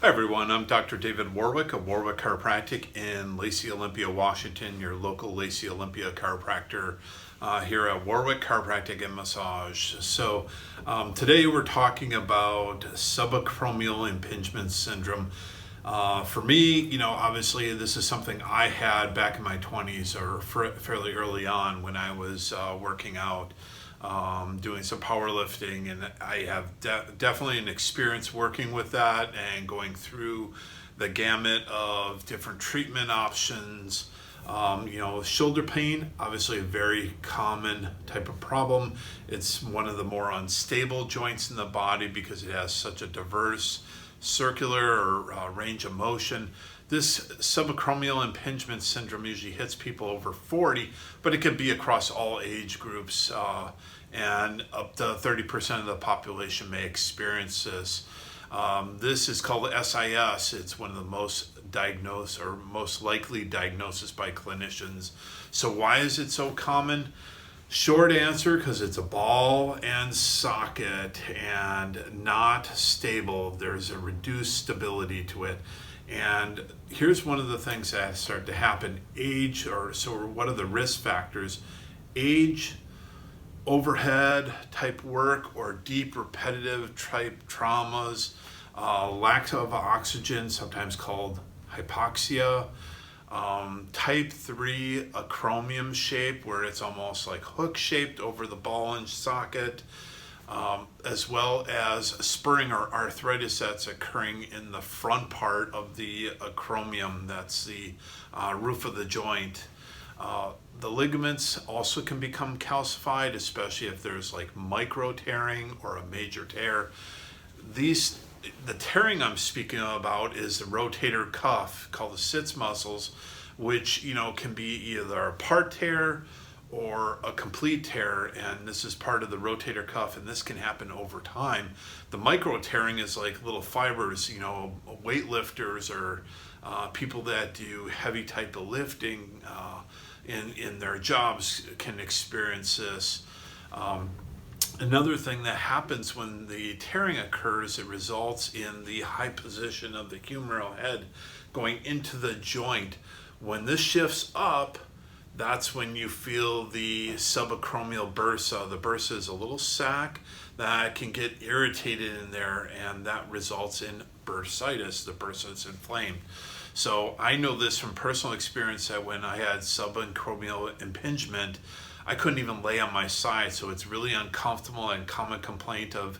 Hi everyone, I'm Dr. David Warwick of Warwick Chiropractic in Lacey, Olympia, Washington, your local Lacey, Olympia chiropractor here at Warwick Chiropractic and Massage. Today we're talking about subacromial impingement syndrome. For me, obviously this is something I had back in my 20s or fairly early on when I was working out, doing some powerlifting, and I have definitely an experience working with that and going through the gamut of different treatment options. Shoulder pain, obviously a very common type of problem. It's one of the more unstable joints in the body because it has such a diverse circular or range of motion. This subacromial impingement syndrome usually hits people over 40, but it can be across all age groups, and up to 30% of the population may experience this. This is called SIS. It's one of the most diagnosed or most likely diagnoses by clinicians. So why is it so common? Short answer, because it's a ball and socket and not stable. There's a reduced stability to it. And here's one of the things that start to happen. What are the risk factors? Age, overhead type work, or deep repetitive type traumas, lack of oxygen, sometimes called hypoxia, type 3 acromion shape, where it's almost like hook shaped over the ball and socket, as well as spurring or arthritis that's occurring in the front part of the acromion. That's the roof of the joint. The ligaments also can become calcified, especially if there's like micro tearing or a major tear. The tearing I'm speaking about is the rotator cuff, called the sits muscles, which can be either a part tear or a complete tear, and this is part of the rotator cuff, and this can happen over time. The micro tearing is like little fibers, weightlifters or people that do heavy type of lifting in their jobs can experience this. Another thing that happens when the tearing occurs, it results in the high position of the humeral head going into the joint. When this shifts up, that's when you feel the subacromial bursa. The bursa is a little sac that can get irritated in there, and that results in bursitis. The bursa is inflamed. So I know this from personal experience that when I had subacromial impingement, I couldn't even lay on my side. So it's really uncomfortable, and common complaint of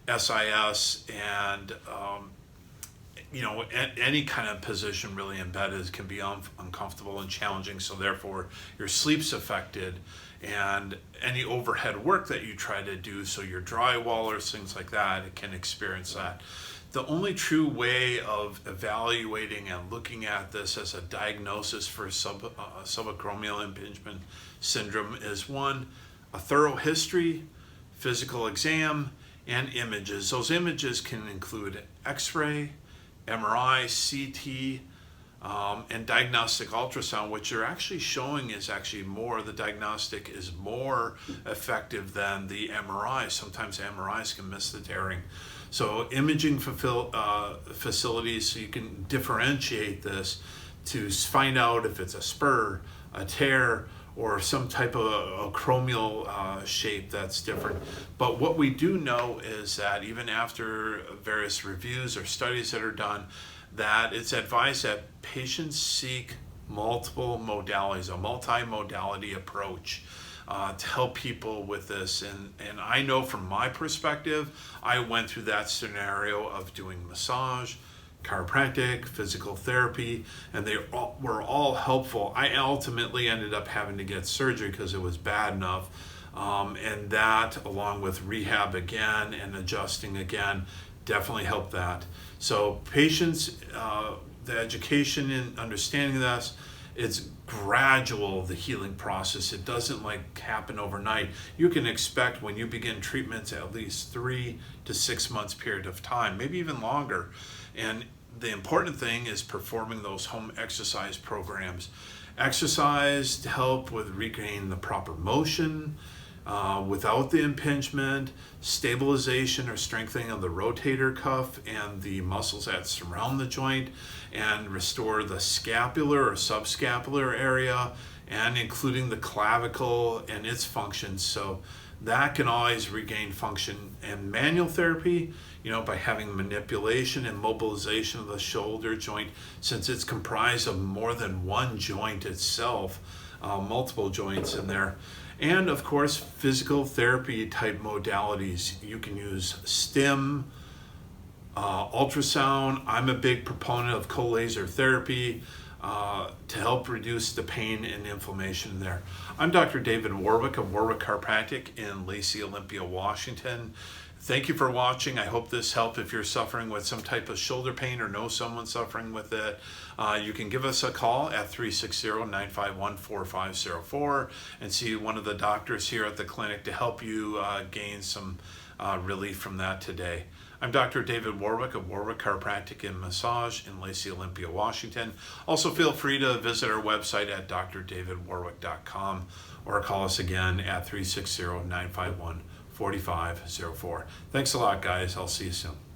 SIS, and any kind of position really in bed can be uncomfortable and challenging. So therefore your sleep's affected, and any overhead work that you try to do, so your drywallers, things like that, it can experience that. The only true way of evaluating and looking at this as a diagnosis for subacromial impingement syndrome is one, a thorough history, physical exam, and images. Those images can include X-ray, MRI, CT, and diagnostic ultrasound, which you're actually showing is actually the diagnostic is more effective than the MRI. Sometimes MRIs can miss the tearing. So imaging facilities, so you can differentiate this to find out if it's a spur, a tear, or some type of acromial shape that's different. But what we do know is that even after various reviews or studies that are done, that it's advised that patients seek multiple modalities, a multi-modality approach to help people with this. And I know from my perspective, I went through that scenario of doing massage, chiropractic, physical therapy, and they were all helpful. I ultimately ended up having to get surgery because it was bad enough. And that, along with rehab again and adjusting again, definitely helped that. So patients, the education and understanding this, it's gradual, the healing process. It doesn't happen overnight. You can expect when you begin treatments at least 3 to 6 months period of time, maybe even longer. And the important thing is performing those home exercise programs. Exercise to help with regaining the proper motion, without the impingement, stabilization or strengthening of the rotator cuff and the muscles that surround the joint, and restore the scapular or subscapular area, and including the clavicle and its functions. So that can always regain function. And manual therapy, by having manipulation and mobilization of the shoulder joint, since it's comprised of more than one joint itself, multiple joints in there. And of course, physical therapy type modalities. You can use stim, ultrasound. I'm a big proponent of co-laser therapy to help reduce the pain and inflammation there. I'm Dr. David Warwick of Warwick Chiropractic in Lacey, Olympia, Washington. Thank you for watching. I hope this helped. If you're suffering with some type of shoulder pain or know someone suffering with it, you can give us a call at 360-951-4504 and see one of the doctors here at the clinic to help you gain some relief from that today. I'm Dr. David Warwick of Warwick Chiropractic and Massage in Lacey, Olympia, Washington. Also, feel free to visit our website at drdavidwarwick.com or call us again at 360-951-4504. Thanks a lot, guys. I'll see you soon.